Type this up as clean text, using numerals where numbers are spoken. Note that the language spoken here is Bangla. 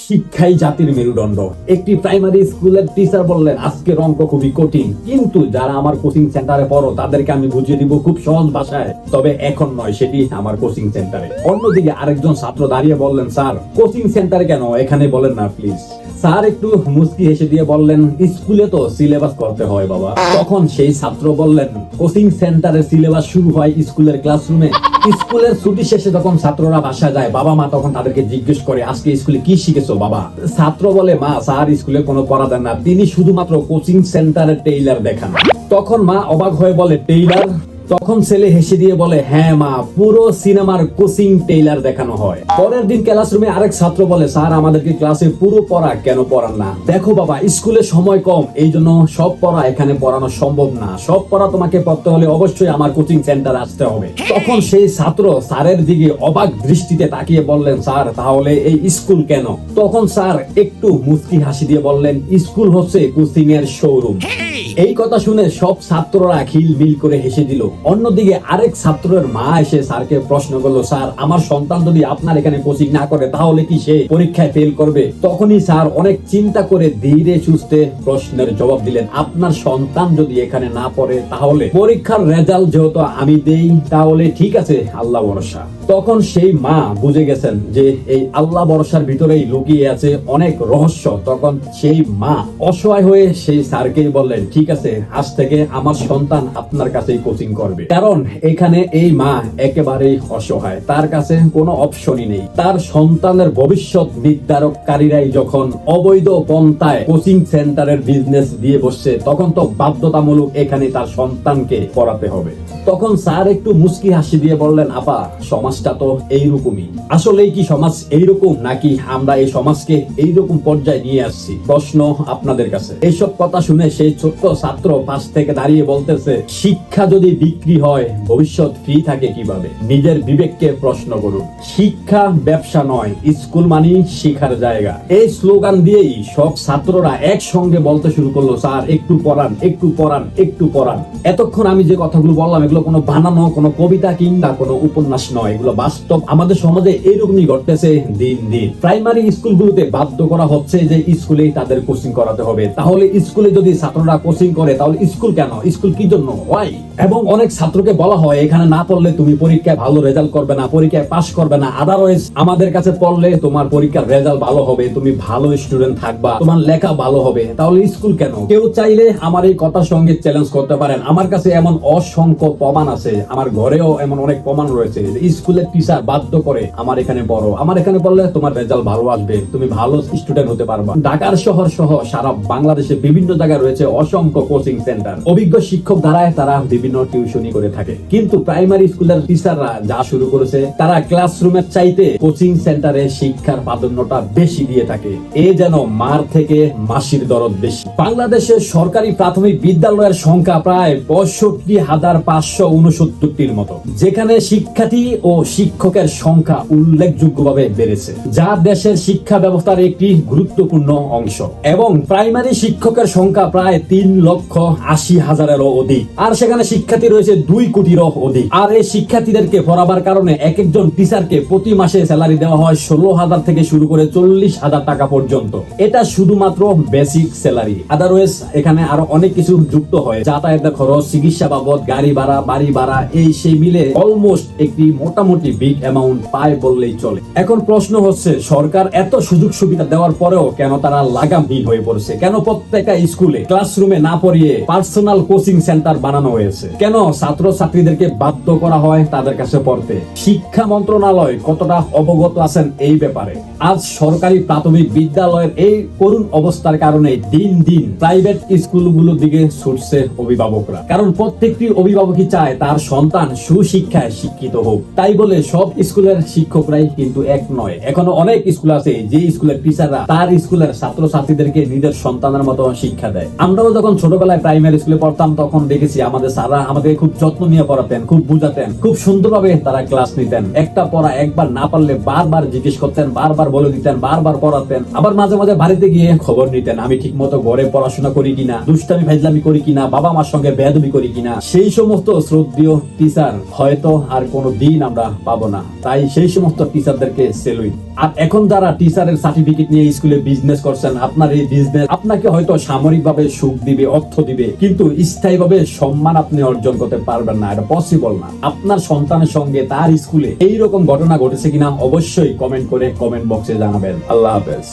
শিক্ষাই জাতির মেরুদণ্ড। একটি প্রাইমারি স্কুলের টিচার বললেন আজকের অঙ্ক খুবই কঠিন, কিন্তু যারা আমার কোচিং সেন্টারে পড়ো তাদেরকে আমি বুঝিয়ে দিব খুব সহজ ভাষায়। তবে এখন নয়, সেটি আমার কোচিং সেন্টারে। অন্যদিকে আরেকজন ছাত্র দাঁড়িয়ে বললেন, স্যার কোচিং সেন্টারে কেন, এখানে বলেন না প্লিজ। স্যার একটু মুচকি হেসে দিয়ে বললেন, স্কুলে তো সিলেবাস করতে হয় বাবা। তখন সেই ছাত্র বললেন, কোচিং সেন্টারের সিলেবাস শুরু হয় স্কুলের ক্লাসরুমে। স্কুলের ছুটি শেষে যখন ছাত্ররা বাসা যায়, বাবা মা তখন তাদেরকে জিজ্ঞেস করে, আজকে স্কুলে কি শিখেছো বাবা? ছাত্র বলে, মা স্যার স্কুলে কোনো পড়া দেন না, তিনি শুধুমাত্র কোচিং সেন্টারের টেইলার দেখান। তখন মা অবাক হয়ে বলে, টেইলার? তখন ছেলে হেসে দিয়ে বলে, হ্যাঁ মা, পুরো সিনেমার কোচিং টেইলার দেখানো হয়। পরের দিন ক্লাসরুমে আরেক ছাত্র বলে, স্যার আমাদেরকে ক্লাসে পুরো পড়া কেন পড়ান না? দেখো বাবা, স্কুলে সময় কম, এই জন্য সব পড়া এখানে পড়ানো সম্ভব না। সব পড়া তোমাকে পড়তে হলে অবশ্যই আমার কোচিং সেন্টার আসতে হবে। তখন সেই ছাত্র স্যারের দিকে অবাক দৃষ্টিতে তাকিয়ে বললেন, স্যার তাহলে এই স্কুল কেন? তখন স্যার একটু মুচকি হাসি দিয়ে বললেন, স্কুল হচ্ছে কোচিং এর শোরুম। এই কথা শুনে সব ছাত্ররা খিলবিল করে হেসে দিল। অন্যদিকে আরেক ছাত্রের মা এসে স্যারকে প্রশ্ন করলো, স্যার আমার সন্তান যদি আপনার এখানে কোচিং না করে তাহলে কি সে পরীক্ষায় ফেল করবে? তখনই স্যার অনেক চিন্তা করে ধীরে সুস্থে প্রশ্নের জবাব দিলেন, আপনার সন্তান যদি এখানে না পড়ে তাহলে পরীক্ষার রেজাল্ট যেহেতু আমি দেই তাহলে ঠিক আছে, আল্লাহ ভরসা। তখন সেই মা বুঝে গেছেন যে এই আল্লাহ ভরসার ভিতরেই লুকিয়ে আছে অনেক রহস্য। তখন সেই মা অসহায় হয়ে সেই স্যারকেই বললেন, ঠিক আছে, আজ থেকে আমার সন্তান আপনার কাছেই কোচিং করবে। কারণ এখানে এই মা একেবারেই অসহায়, তার কাছে কোনো অপশনই নেই। তার সন্তানের ভবিষ্যৎ নির্ধারককারীরাই যখন অবৈধ পন্থায় কোচিং সেন্টারের বিজনেস দিয়ে বসছে, তখন তো বাধ্যতামূলক এখানে তার সন্তানকে পড়াতে হবে। তখন স্যার একটু মুচকি হাসি দিয়ে বললেন, আপা সমাজটা তো এইরকমই। আসলেই কি সমাজ এইরকম, নাকি আমরা এই সমাজকে এইরকম পর্যায়ে নিয়ে আসছি? প্রশ্ন আপনাদের কাছে। এইসব কথা শুনে সেই ছোট্ট ছাত্র পাশ থেকে দাঁড়িয়ে বলতেছে, শিক্ষা যদি বিক্রি হয় ভবিষ্যৎ ফ্রি থাকে কিভাবে? নিজের বিবেককে প্রশ্ন করুন। শিক্ষা ব্যবসা নয়, স্কুল মানি শিক্ষার জায়গা। এই স্লোগান দিয়েই সব ছাত্ররা একসঙ্গে বলতে শুরু করলো, স্যার একটু পড়ান, একটু পড়ান, একটু পড়ান। এতক্ষণ আমি যে কথাগুলো বললাম এগুলো কোনো বানানো কোনো কবিতা কিংবা কোনো উপন্যাস নয়, এগুলো বাস্তব। আমাদের সমাজে এইরকমই ঘটতেছে দিন দিন। প্রাইমারি স্কুলগুলোতে বাধ্য করা হচ্ছে যে স্কুলেই তাদের কোচিং করাতে হবে। তাহলে স্কুলে যদি ছাত্ররা কোচিং করে তাহলে স্কুল কেন? স্কুল কি জন্য? ওয়াই? এবং অনেক ছাত্রকে বলা হয় এখানে না পড়লে তুমি পরীক্ষায় ভালো রেজাল্ট করবে না, পরীক্ষায় পাস করবে না। আদারওয়াইজ আমাদের কাছে পড়লে তোমার পরীক্ষার রেজাল্ট ভালো হবে, তুমি ভালো স্টুডেন্ট থাকবা, তোমার লেখা ভালো হবে। তাহলে স্কুল কেন? কেউ চাইলে আমার এই কথার সঙ্গে চ্যালেঞ্জ করতে পারেন। আমার কাছে এমন অসংখ্য প্রমাণ আছে, আমার ঘরেও এমন অনেক প্রমাণ রয়েছে। স্কুলের টিচার বাধ্য করে আমার এখানে পড়ো, আমার এখানে পড়লে তোমার রেজাল্ট ভালো আসবে, তুমি ভালো স্টুডেন্ট হতে পারবা। ঢাকার শহর সহ সারা বাংলাদেশে বিভিন্ন জায়গায় রয়েছে অসংখ্য কোচিং সেন্টার। অভিজ্ঞ শিক্ষক দ্বারাই তারা বিভিন্ন টিউশনি করে থাকে। কিন্তু প্রাইমারি স্কুলের টিচাররা যা শুরু করেছে, তারা ক্লাসরুমের চাইতে কোচিং সেন্টারে শিক্ষার প্রাধান্যটা বেশি দিয়ে থাকে। এ যেন মার থেকে মাসির দরদ বেশি। বাংলাদেশের সরকারি প্রাথমিক বিদ্যালয়ের সংখ্যা প্রায় ৬৫,৫৬৯টির মতো, যেখানে শিক্ষার্থী ও শিক্ষকের সংখ্যা উল্লেখযোগ্যভাবে বেড়েছে, যা দেশের শিক্ষা ব্যবস্থার একটি গুরুত্বপূর্ণ অংশ। এবং প্রাইমারি শিক্ষকের সংখ্যা প্রায় ৩,৮০,০০০-এরও অধিক, আর সেখানে শিক্ষার্থী রয়েছে ২ কোটিরও অধিক। আর এই শিক্ষার্থীদেরকে পড়াবার কারণে এক একজন টিচারকে প্রতি মাসে স্যালারি দেওয়া হয় ১৬,০০০ থেকে শুরু করে ৪০,০০০ টাকা পর্যন্ত। এটা শুধুমাত্র বেসিক স্যালারি। আদারওয়াইজ এখানে আরো অনেক কিছু যুক্ত হয়, যাতায়াতের খরচ, চিকিৎসা বাবদ, গাড়ি ভাড়া, বাড়ি ভাড়া, এই সেই মিলে অলমোস্ট একটি মোটামুটি বিগ অ্যামাউন্ট পায় বললেই চলে। এখন প্রশ্ন হচ্ছে, সরকার এত সুযোগ সুবিধা দেওয়ার পরেও কেন তারা লাগামহীন হয়ে পড়েছে? কেন প্রত্যেকটা স্কুলে ক্লাসরুমে না পড়িয়ে পার্সোনাল কোচিং সেন্টার বানানো হয়েছে? কেন ছাত্র ছাত্রীদেরকে বাধ্য করা হয় তাদের কাছে পড়তে? শিক্ষা মন্ত্রণালয় কতটা অবগত আছেন এই ব্যাপারে? আজ সরকারি প্রাথমিক বিদ্যালয়ের এই করুণ অবস্থার কারণে দিন দিন প্রাইভেট স্কুলগুলোর দিকে ছুটছে অভিভাবকরা। কারণ প্রত্যেকটি অভিভাবকই চায় তার সন্তান সুশিক্ষায় শিক্ষিত হোক। তাই বলে সব স্কুলের শিক্ষকরাই কিন্তু এক নয়। এখনো অনেক স্কুল আছে যে স্কুলের টিচাররা তার স্কুলের ছাত্র ছাত্রীদেরকে নিজের সন্তানের মতো শিক্ষা দেয়। আমরাও যখন ছোটবেলায় প্রাইমারি স্কুলে পড়তাম তখন দেখেছি আমাদের স্যাররা আমাদের খুব যত্ন নিয়ে পড়াতেন, খুব বুঝাতেন, খুব সুন্দরভাবে তারা ক্লাস নিতেন। একটা পড়া একবার না পারলে বারবার জিজ্ঞেস করতেন, বারবার বলে দিতেন, বারবার পড়াতেন। আবার মাঝে মাঝে বাড়িতে গিয়ে খবর নিতেন আমি ঠিক মতো ঘরে পড়াশোনা করি কিনা, দুষ্টামি ফাইজলামি করি কিনা, বাবা মার সঙ্গে বেয়াদবি করি কিনা। সেই সমস্ত শ্রদ্ধেয় টিচার হয়তো আর কোনো দিন আমরা পাবো না। তাই সেই সমস্ত টিচারদেরকে সেলুট। আর এখন যারা টিচারের সার্টিফিকেট নিয়ে স্কুলে বিজনেস করছেন, আপনার এই বিজনেস আপনাকে হয়তো সামরিকভাবে সুখ দিবে, অর্থ দিবে, কিন্তু স্থায়ীভাবে সম্মান আপনি অর্জন করতে পারবেন না, এটা পসিবল না। আপনার সন্তানের সঙ্গে তার স্কুলে এইরকম ঘটনা ঘটেছে কিনা অবশ্যই কমেন্ট করে কমেন্ট বক্সে জানাবেন। আল্লাহ হাফেজ।